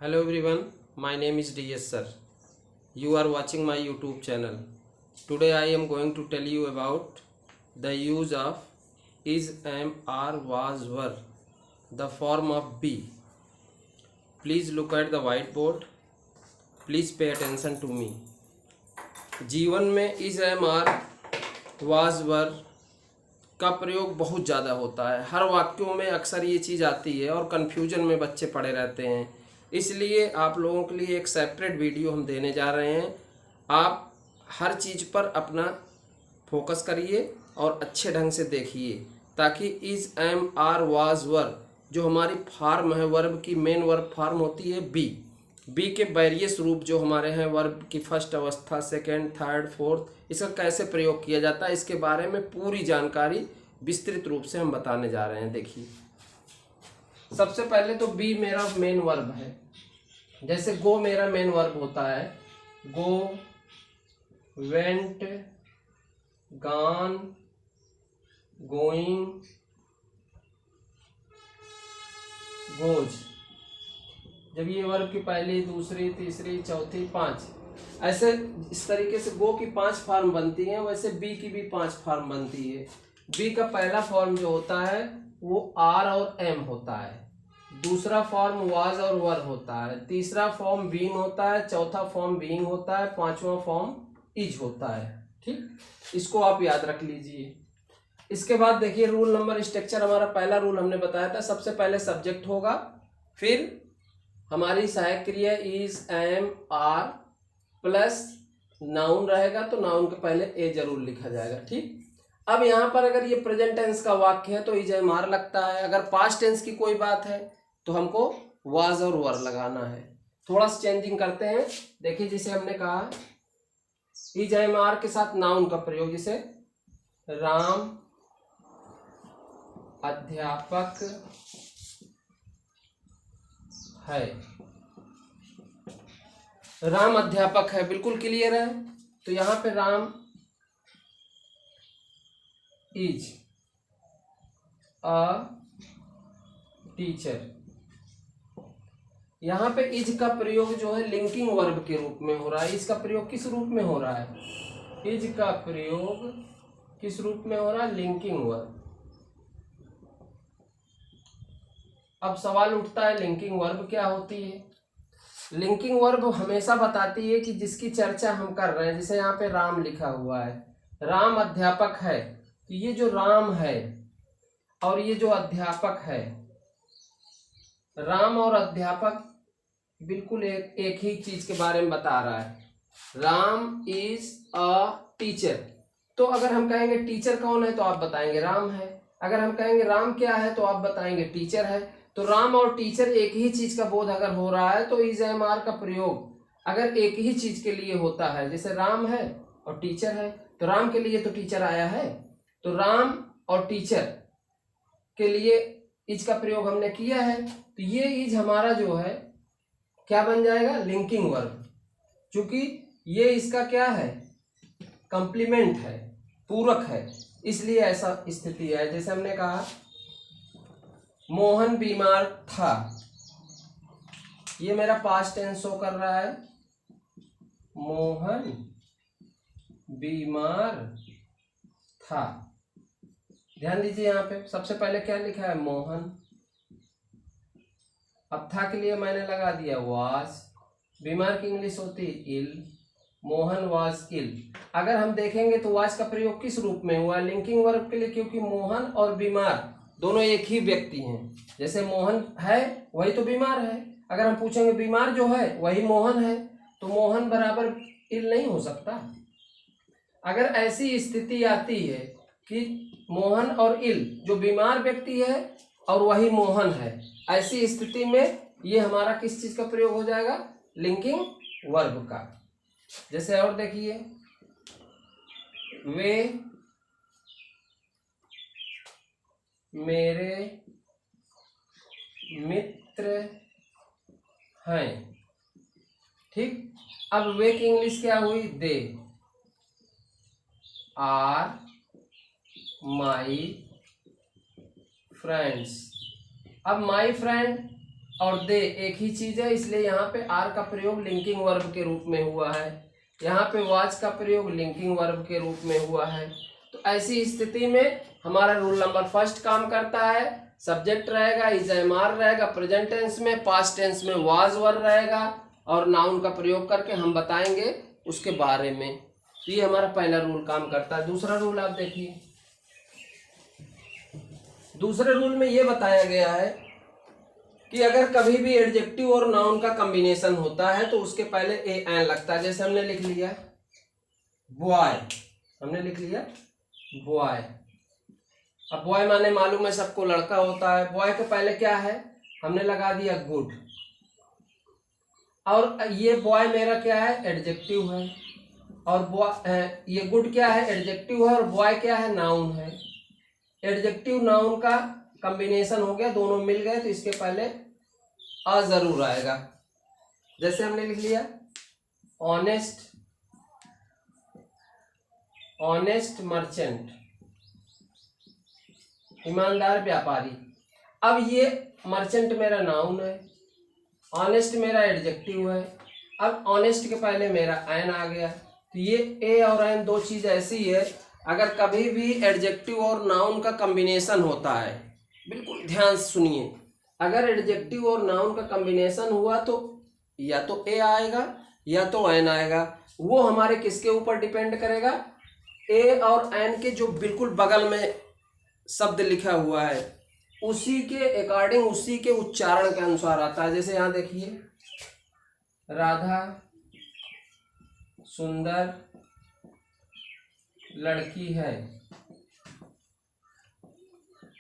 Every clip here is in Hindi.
Hello everyone, my name is DS sir. You are watching my YouTube channel. Today I am going to tell you about the use of is, am, are, was, were, the form of be. Please look at the whiteboard. Please pay attention to me. जीवन में is, am, are, was, were का प्रयोग बहुत ज़्यादा होता है। हर वाक्यों में अक्सर ये चीज़ आती है और कन्फ्यूजन में बच्चे पड़े रहते हैं। इसलिए आप लोगों के लिए एक सेपरेट वीडियो हम देने जा रहे हैं। आप हर चीज़ पर अपना फोकस करिए और अच्छे ढंग से देखिए, ताकि इज़, एम, आर, वाज, वर जो हमारी फॉर्म है, वर्ब की मेन वर्ब फॉर्म होती है बी के वेरियस रूप जो हमारे हैं, वर्ब की फर्स्ट अवस्था, सेकेंड, थर्ड, फोर्थ, इसका कैसे प्रयोग किया जाता है, इसके बारे में पूरी जानकारी विस्तृत रूप से हम बताने जा रहे हैं। देखिए, सबसे पहले तो बी मेरा मेन वर्ब है। जैसे गो मेरा मेन वर्ब होता है, गो, वेंट, गॉन, गोइंग, गोज। जब ये वर्ब की पहली, दूसरी, तीसरी, चौथी, पांच, ऐसे इस तरीके से गो की 5 फॉर्म बनती हैं, वैसे बी की भी 5 फॉर्म बनती है। बी का पहला फॉर्म जो होता है वो आर और एम होता है, दूसरा फॉर्म वाज और वर होता है, तीसरा फॉर्म बीइंग होता है, चौथा फॉर्म बीइंग होता है, पांचवा फॉर्म इज होता है। ठीक, इसको आप याद रख लीजिए। इसके बाद देखिए, रूल नंबर स्ट्रक्चर, हमारा पहला रूल हमने बताया था, सबसे पहले सब्जेक्ट होगा, फिर हमारी सहायक क्रिया is, am, are plus noun रहेगा, तो नाउन के पहले ए जरूर लिखा जाएगा। ठीक, अब यहाँ पर अगर ये प्रेजेंट टेंस का वाक्य है तो इज, एम, आर लगता है। अगर पास्ट टेंस की कोई बात है तो हमको वाज और वर लगाना है। थोड़ा सा चेंजिंग करते हैं। देखिए, जिसे हमने कहा इज, एम, आर के साथ नाउन का प्रयोग, जैसे राम अध्यापक है। राम अध्यापक है, बिल्कुल क्लियर है। तो यहां पे राम इज अ टीचर। यहां पे इज का प्रयोग जो है लिंकिंग वर्ब के रूप में हो रहा है। इसका प्रयोग किस रूप में हो रहा है? इज का प्रयोग किस रूप में हो रहा है? Linking verb. अब सवाल उठता है, लिंकिंग वर्ब क्या होती है? लिंकिंग वर्ब हमेशा बताती है कि जिसकी चर्चा हम कर रहे हैं, जैसे यहाँ पे राम लिखा हुआ है, राम अध्यापक है, तो ये जो राम है और ये जो अध्यापक है, राम और अध्यापक बिल्कुल एक ही चीज के बारे में बता रहा है। राम इज अ टीचर, तो अगर हम कहेंगे टीचर कौन है तो आप बताएंगे राम है। अगर हम कहेंगे राम क्या है तो आप बताएंगे टीचर है। तो राम और टीचर एक ही चीज का बोध अगर हो रहा है तो इज, एम, आर का प्रयोग अगर एक ही चीज के लिए होता है, जैसे राम है और टीचर है, तो राम के लिए तो टीचर आया है, तो राम और टीचर के लिए इज का प्रयोग हमने किया है, तो ये इज हमारा जो है क्या बन जाएगा? Linking verb. क्योंकि ये इसका क्या है? कंप्लीमेंट है, पूरक है, इसलिए ऐसा स्थिति है। जैसे हमने कहा मोहन बीमार था, ये मेरा पास्ट टेंस शो कर रहा है, मोहन बीमार था। ध्यान दीजिए, यहाँ पे सबसे पहले क्या लिखा है? मोहन। अब था के लिए मैंने लगा दिया वाज। बीमार की इंग्लिश होती है इल, मोहन वाज इल। अगर हम देखेंगे तो वाज का प्रयोग किस रूप में हुआ? लिंकिंग वर्ब के लिए, क्योंकि मोहन और बीमार दोनों एक ही व्यक्ति हैं। जैसे मोहन है वही तो बीमार है, अगर हम पूछेंगे बीमार जो है वही मोहन है, तो मोहन बराबर इल नहीं हो सकता। अगर ऐसी स्थिति आती है कि मोहन और इल जो बीमार व्यक्ति है और वही मोहन है, ऐसी स्थिति में ये हमारा किस चीज का प्रयोग हो जाएगा? लिंकिंग वर्ब का। जैसे और देखिए, वे मेरे मित्र हैं। ठीक, अब वे की इंग्लिश क्या हुई? They are my friends. अब माई फ्रेंड और दे एक ही चीज है, इसलिए यहाँ पे आर का प्रयोग लिंकिंग वर्ब के रूप में हुआ है, यहाँ पे वाज का प्रयोग लिंकिंग वर्ब के रूप में हुआ है। तो ऐसी स्थिति में हमारा रूल नंबर फर्स्ट काम करता है। सब्जेक्ट रहेगा इज एम आर रहेगा प्रेजेंट टेंस में, पास्ट टेंस में वाज वर रहेगा और नाउन का प्रयोग करके हम बताएंगे उसके बारे में। तो ये हमारा पहला रूल काम करता है। दूसरा रूल आप देखिए, दूसरे रूल में ये बताया गया है कि अगर कभी भी एडजेक्टिव और नाउन का कॉम्बिनेशन होता है तो उसके पहले ए एन लगता है। जैसे हमने लिख लिया बॉय, हमने लिख लिया बॉय। अब बॉय माने मालूम है सबको लड़का होता है। बॉय के पहले क्या है, हमने लगा दिया गुड, और ये बॉय मेरा क्या है, एडजेक्टिव है, और बॉय ये गुड क्या है, एडजेक्टिव है, और बॉय क्या है, नाउन है। एडजेक्टिव नाउन का कॉम्बिनेशन हो गया, दोनों मिल गए, तो इसके पहले अ जरूर आएगा। जैसे हमने लिख लिया ऑनेस्ट, ऑनेस्ट मर्चेंट, ईमानदार व्यापारी। अब ये मर्चेंट मेरा नाउन है, ऑनेस्ट मेरा एडजेक्टिव है। अब ऑनेस्ट के पहले मेरा एन आ गया, तो ये ए और एन दो चीज ऐसी है, अगर कभी भी एडजेक्टिव और नाउन का कॉम्बिनेशन होता है, बिल्कुल ध्यान से सुनिए, अगर एडजेक्टिव और नाउन का कॉम्बिनेशन हुआ तो या तो ए आएगा या तो एन आएगा। वो हमारे किसके ऊपर डिपेंड करेगा, ए और एन के जो बिल्कुल बगल में शब्द लिखा हुआ है उसी के अकॉर्डिंग, उसी के उच्चारण के अनुसार आता है। जैसे यहाँ देखिए राधा सुंदर लड़की है।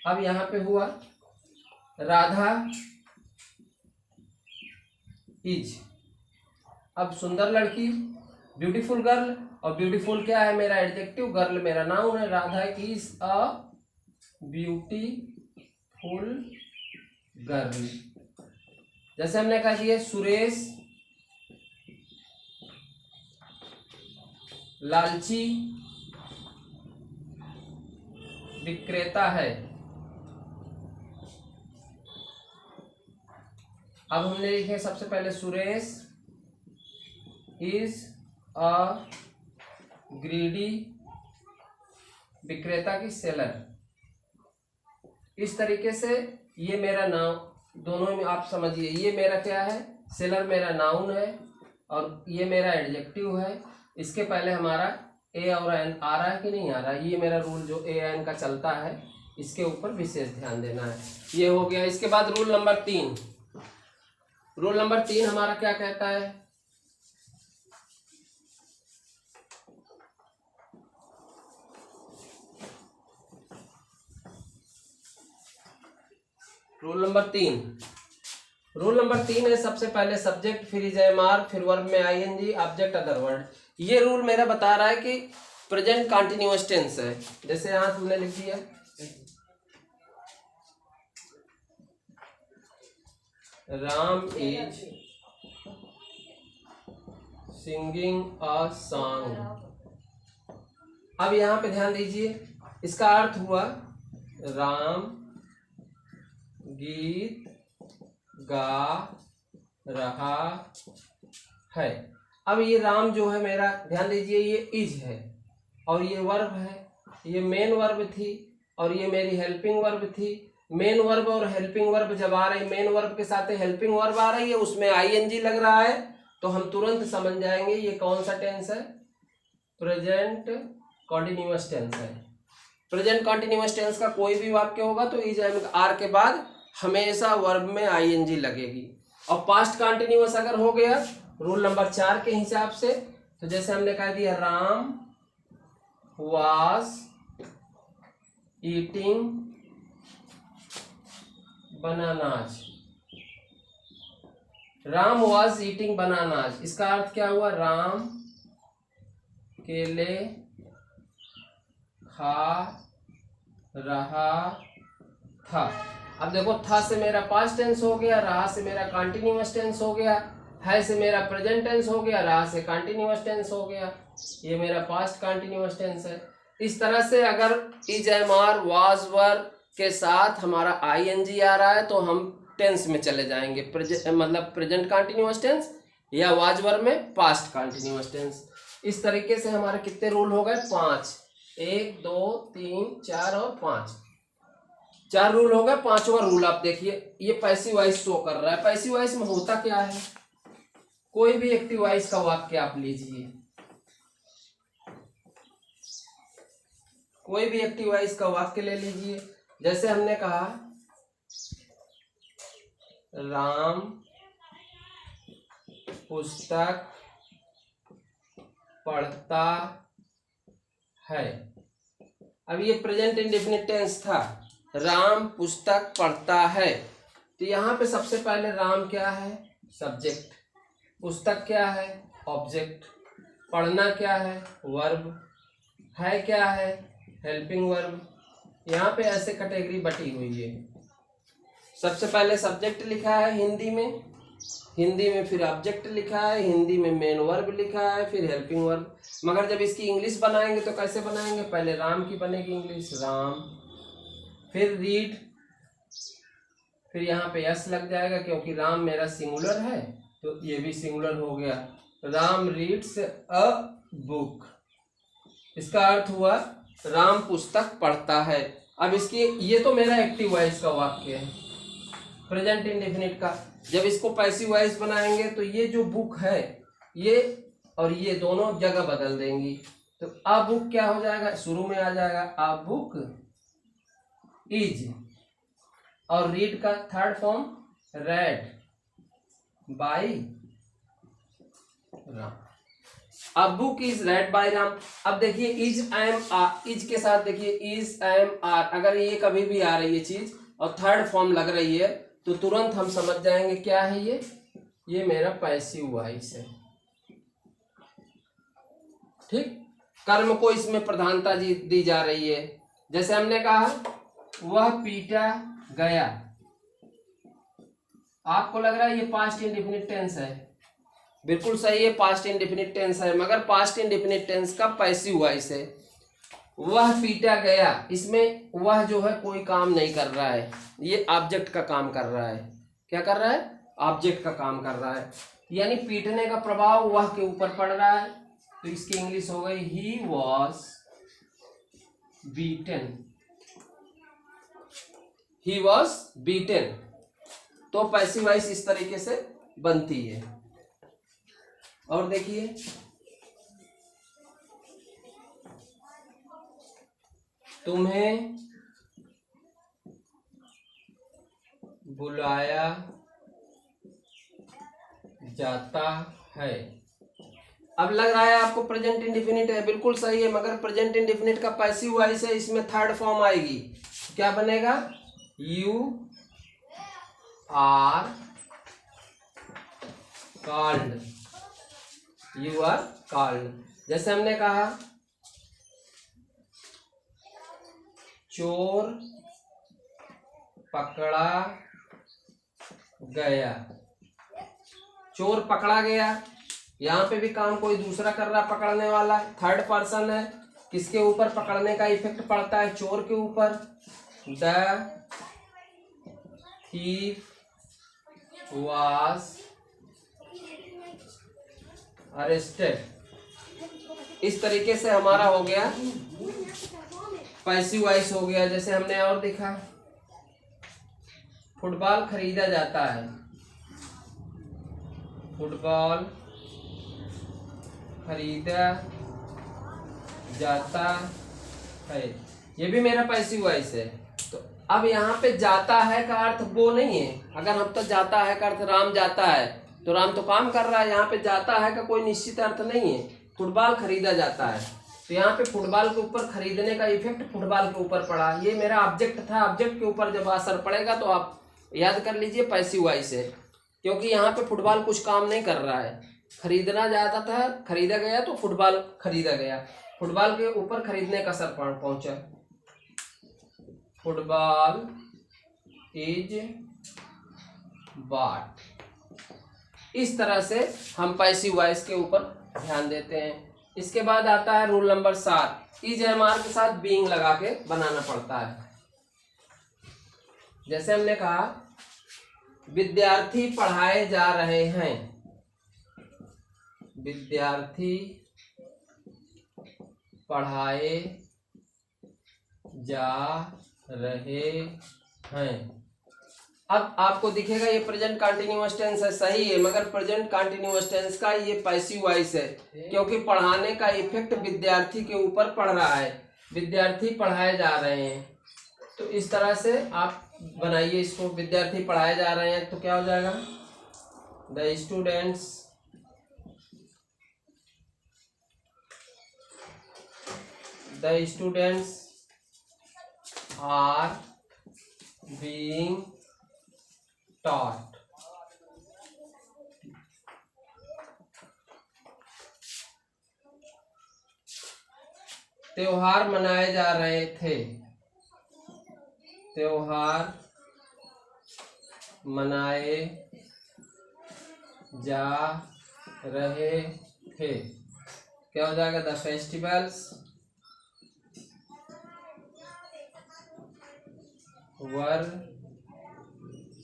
अब यहाँ पे हुआ राधा इज, अब सुंदर लड़की ब्यूटीफुल गर्ल, और ब्यूटीफुल क्या है मेरा एडजेक्टिव, गर्ल मेरा नाउन है। Radha is a beautiful girl. जैसे हमने कहा दिया सुरेश लालची विक्रेता है। अब हमने लिखे सबसे पहले सुरेश इज अ ग्रीडी, विक्रेता की सेलर। इस तरीके से ये मेरा नाम, दोनों में आप समझिए, ये मेरा क्या है, सेलर मेरा नाउन है और ये मेरा एडजेक्टिव है। इसके पहले हमारा ए और एन आ रहा है कि नहीं आ रहा है, ये मेरा रूल जो ए एन का चलता है, इसके ऊपर विशेष ध्यान देना है। ये हो गया। इसके बाद रूल नंबर 3, रूल नंबर 3 हमारा क्या कहता है, रूल नंबर 3 है सबसे पहले सब्जेक्ट, फिर इज एम आर, फिर वर्ब में आईएनजी, ऑब्जेक्ट अदर वर्ड। ये रूल मेरा बता रहा है कि प्रेजेंट कंटिन्यूअस टेंस है। जैसे यहाँ हमने लिख दिया Ram is singing a song. अब यहाँ पे ध्यान दीजिए, इसका अर्थ हुआ राम गीत गा रहा है। अब ये राम जो है मेरा, ध्यान दीजिए, ये इज है और ये वर्ब है, ये मेन वर्ब थी और ये मेरी हेल्पिंग वर्ब थी। मेन वर्ब और हेल्पिंग वर्ब जब आ रही, मेन वर्ब के साथ हेल्पिंग वर्ब आ रही है, उसमें आईएनजी लग रहा है, तो हम तुरंत समझ जाएंगे ये कौन सा टेंस है, प्रेजेंट कॉन्टिन्यूअस टेंस है। प्रेजेंट कॉन्टिन्यूअस टेंस का कोई भी वाक्य होगा तो इज एम आर के बाद हमेशा वर्ब में आईएनजी लगेगी। और पास्ट कॉन्टिन्यूअस अगर हो गया रूल नंबर 4 के हिसाब से, तो जैसे हमने कह दिया Ram was eating bananas, Ram was eating bananas, इसका अर्थ क्या हुआ, राम केले खा रहा था। अब देखो, था से मेरा पास्ट टेंस हो गया, रहा से मेरा कंटिन्यूअस टेंस हो गया, है से मेरा प्रेजेंट टेंस हो गया, रहा से कंटिन्यूअस टेंस हो गया, ये मेरा पास्ट कंटिन्यूअस टेंस है। इस तरह से अगर is am are was were के साथ हमारा आईएनजी आ रहा है तो हम टेंस में चले जाएंगे, मतलब प्रेजेंट कंटिन्यूअस टेंस या वाज वर्ब में पास्ट कंटिन्यूअस टेंस। इस तरीके से हमारे कितने रूल हो गए? 5, 1 2 3 4 और 5, 4 रूल हो गए। 5वां रूल आप देखिए, ये पैसिव वॉइस शो कर रहा है। पैसिव वॉइस में होता क्या है? कोई भी एक्टिव वॉइस का वाक्य आप लीजिए, कोई भी एक्टिव वॉइस का वाक्य ले लीजिए। जैसे हमने कहा राम पुस्तक पढ़ता है। अब ये प्रेजेंट इंडेफिनिट टेंस था, राम पुस्तक पढ़ता है। तो यहाँ पे सबसे पहले राम क्या है? सब्जेक्ट। पुस्तक क्या है? ऑब्जेक्ट। पढ़ना क्या है? वर्ब। है क्या है? Helping verb. यहाँ पे ऐसे कैटेगरी बटी हुई है। सबसे पहले सब्जेक्ट लिखा है हिंदी में, हिंदी में फिर ऑब्जेक्ट लिखा है, हिंदी में मेन वर्ब लिखा है, फिर हेल्पिंग वर्ब। मगर जब इसकी इंग्लिश बनाएंगे तो कैसे बनाएंगे? पहले राम की बनेगी इंग्लिश, राम, फिर रीड, फिर यहाँ पे यस लग जाएगा क्योंकि राम मेरा सिंगुलर है तो ये भी सिंगुलर हो गया। राम रीड्स अ बुक, इसका अर्थ हुआ राम पुस्तक पढ़ता है। अब इसकी, ये तो मेरा एक्टिव वॉइस का वाक्य है प्रेजेंट इंडेफिनिट का। जब इसको पैसिव वॉइस बनाएंगे तो ये जो बुक है ये और ये दोनों जगह बदल देंगी। तो अ बुक क्या हो जाएगा? शुरू में आ जाएगा अ बुक इज, और रीड का third form read by Ram. अब book is read by Ram. अब देखिए इज एम आर, इज के साथ देखिए इज एम आर, अगर ये कभी भी आ रही है चीज और थर्ड फॉर्म लग रही है तो तुरंत हम समझ जाएंगे क्या है ये मेरा पैसिव वॉइस है। ठीक, कर्म को इसमें प्रधानता दी जा रही है। जैसे हमने कहा वह पीटा गया, आपको लग रहा है ये पास्ट इंडेफिनिट टेंस है, बिल्कुल सही है, पास्ट इंडेफिनिट टेंस है, मगर पास्ट इंडेफिनिट टेंस का पैसिव वॉइस है। वह पीटा गया, इसमें वह जो है कोई काम नहीं कर रहा है, ये ऑब्जेक्ट का काम कर रहा है। क्या कर रहा है? ऑब्जेक्ट का काम कर रहा है, यानी पीटने का प्रभाव वह के ऊपर पड़ रहा है। तो इसकी इंग्लिश हो गई he was beaten, he was beaten. तो पैसिव वॉइस इस तरीके से बनती है। और देखिए तुम्हें बुलाया जाता है। अब लग रहा है आपको प्रेजेंट इंडेफिनिट है, बिल्कुल सही है, मगर प्रेजेंट इंडेफिनिट का पैसिव वॉइस है, इसमें थर्ड फॉर्म आएगी। क्या बनेगा? You are called, you are called. जैसे हमने कहा चोर पकड़ा गया, चोर पकड़ा गया, यहाँ पे भी काम कोई दूसरा कर रहा, पकड़ने वाला थर्ड पर्सन है। किसके ऊपर पकड़ने का इफेक्ट पड़ता है? चोर के ऊपर। The thief was arrested। इस तरीके से हमारा हो गया पैसिव वॉइस हो गया। जैसे हमने और देखा फुटबॉल खरीदा जाता है, फुटबॉल खरीदा जाता है, ये भी मेरा पैसिव वॉइस है। तो अब यहाँ पे जाता है का अर्थ वो नहीं है। अगर हम तो जाता है का अर्थ राम जाता है तो राम तो काम कर रहा है, यहाँ पे जाता है का कोई निश्चित अर्थ नहीं है। फुटबॉल खरीदा जाता है तो यहाँ पे फुटबॉल के ऊपर खरीदने का इफेक्ट फुटबॉल के ऊपर पड़ा, ये मेरा ऑब्जेक्ट था, ऑब्जेक्ट के ऊपर जब असर पड़ेगा तो आप याद कर लीजिए पैसिव वॉइस है, क्योंकि यहाँ पे फुटबॉल कुछ काम नहीं कर रहा है। खरीदना जाता था, खरीदा गया तो फुटबॉल खरीदा गया, फुटबॉल के ऊपर खरीदने का असर पहुंचा। Football is bought. इस तरह से हम पैसिव वॉइस के ऊपर ध्यान देते हैं। इसके बाद आता है rule number 7, is am are के साथ बीइंग लगा के बनाना पड़ता है। जैसे हमने कहा विद्यार्थी पढ़ाए जा रहे हैं, विद्यार्थी पढ़ाए जा रहे हैं। अब आपको दिखेगा ये प्रेजेंट कंटिन्यूअस टेंस है, सही है, मगर प्रेजेंट कंटिन्यूअस टेंस का ये पैसिव वॉइस है, क्योंकि पढ़ाने का इफेक्ट विद्यार्थी के ऊपर पड़ रहा है, विद्यार्थी पढ़ाए जा रहे हैं। तो इस तरह से आप बनाइए इसको, विद्यार्थी पढ़ाए जा रहे हैं तो क्या हो जाएगा, the students are being taught। त्योहार मनाए जा रहे थे, त्योहार मनाए जा रहे थे, क्या हो जाएगा, द फेस्टिवल्स वर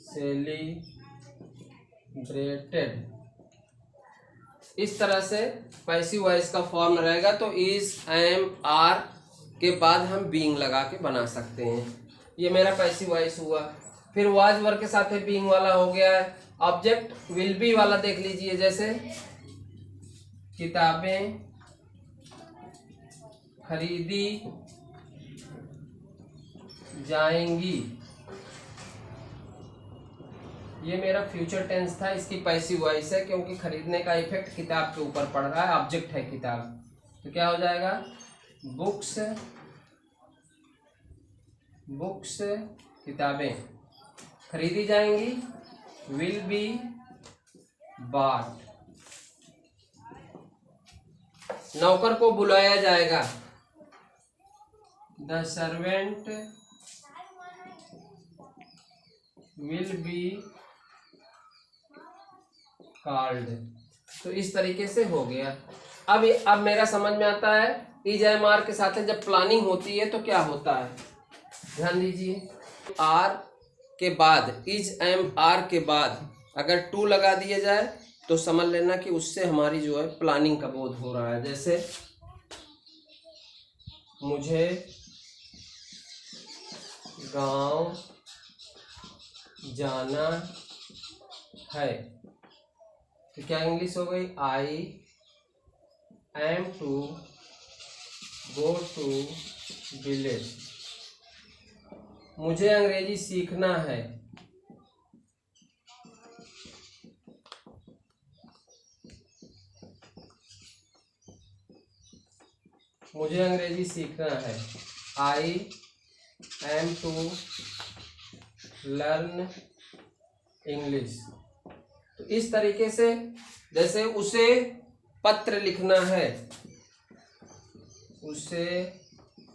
सेलिब्रेटेड। इस तरह से पैसिव वॉइस का फॉर्म रहेगा। तो इज, एम, आर के बाद हम बीइंग लगा के बना सकते हैं। ये मेरा पैसिव वॉइस हुआ। फिर वाज वर्ब के साथ बीइंग वाला हो गया है। ऑब्जेक्ट विल बी वाला देख लीजिए, जैसे किताबें खरीदी जाएंगी, ये मेरा फ्यूचर टेंस था, इसकी पैसिव वॉइस है, क्योंकि खरीदने का इफेक्ट किताब के ऊपर पड़ रहा है, ऑब्जेक्ट है किताब। तो क्या हो जाएगा, बुक्स किताबें खरीदी जाएंगी, विल बी बॉट। नौकर को बुलाया जाएगा, the servant will be called. तो इस तरीके से हो गया। अब मेरा समझ में आता है, इज एम आर के साथ जब प्लानिंग होती है तो क्या होता है, ध्यान दीजिए। आर के बाद, इज एम आर के बाद अगर टू लगा दिया जाए तो समझ लेना कि उससे हमारी जो है प्लानिंग का बोध हो रहा है। जैसे मुझे गांव जाना है, तो क्या इंग्लिश हो गई, I am to go to village. मुझे अंग्रेजी सीखना है, मुझे अंग्रेजी सीखना है, I am to learn English. तो इस तरीके से, जैसे उसे पत्र लिखना है, उसे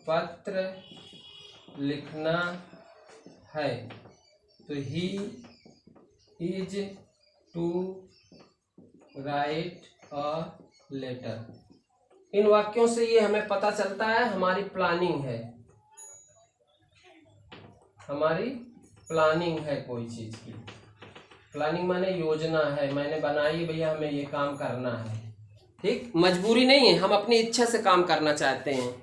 पत्र लिखना है, तो he is to write a letter. इन वाक्यों से ये हमें पता चलता है हमारी प्लानिंग है, हमारी प्लानिंग है कोई चीज की। प्लानिंग माने योजना है, मैंने बनाई भैया हमें ये काम करना है, ठीक, मजबूरी नहीं है, हम अपनी इच्छा से काम करना चाहते हैं।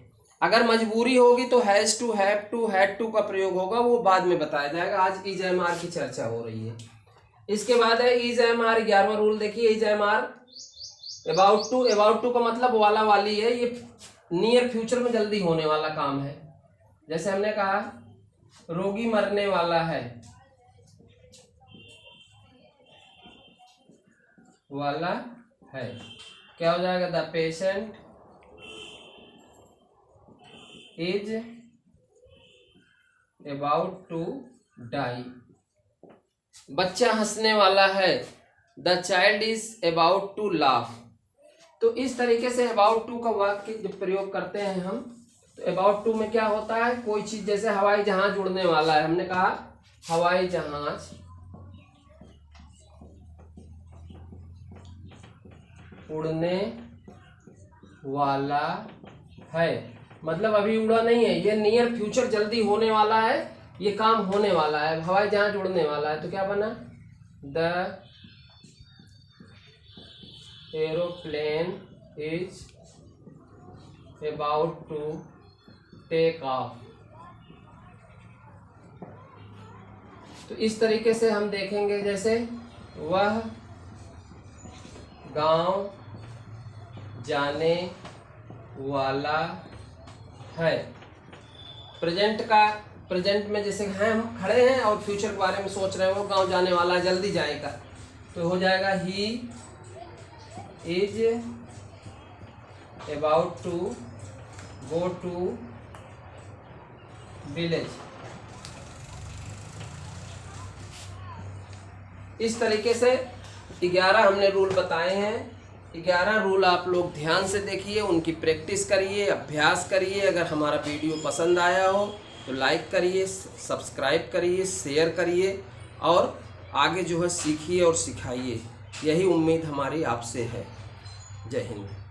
अगर मजबूरी होगी तो has to, have to, had to का प्रयोग होगा, वो बाद में बताया जाएगा। आज इज एम आर की चर्चा हो रही है। इसके बाद है इज एम आर 11वां रूल देखिए, is am are about to. About to का मतलब वाला वाली है, ये नियर फ्यूचर में जल्दी होने वाला काम है। जैसे हमने कहा रोगी मरने वाला है, वाला है, क्या हो जाएगा, the patient is about to die. बच्चा हंसने वाला है, the child is about to laugh. तो इस तरीके से अबाउट टू का वाक्य जब प्रयोग करते हैं हम, तो अबाउट टू में क्या होता है, कोई चीज, जैसे हवाई जहाज उड़ने वाला है, हमने कहा हवाई जहाज उड़ने वाला है, मतलब अभी उड़ा नहीं है, ये नियर फ्यूचर जल्दी होने वाला है, ये काम होने वाला है, हवाई जहाज उड़ने वाला है। तो क्या बना, the aeroplane is about to take off. तो इस तरीके से हम देखेंगे, जैसे वह गांव जाने वाला है। प्रेजेंट में जैसे हैं, हम खड़े हैं और फ्यूचर के बारे में सोच रहे हैं, वो गांव जाने वाला है, जल्दी जाएगा, तो हो जाएगा he is about to go to village. इस तरीके से 11 हमने रूल बताए हैं। 11 रूल आप लोग ध्यान से देखिए, उनकी प्रैक्टिस करिए, अभ्यास करिए। अगर हमारा वीडियो पसंद आया हो तो लाइक करिए, सब्सक्राइब करिए, शेयर करिए और आगे जो है सीखिए और सिखाइए। यही उम्मीद हमारी आपसे है। जय हिंद।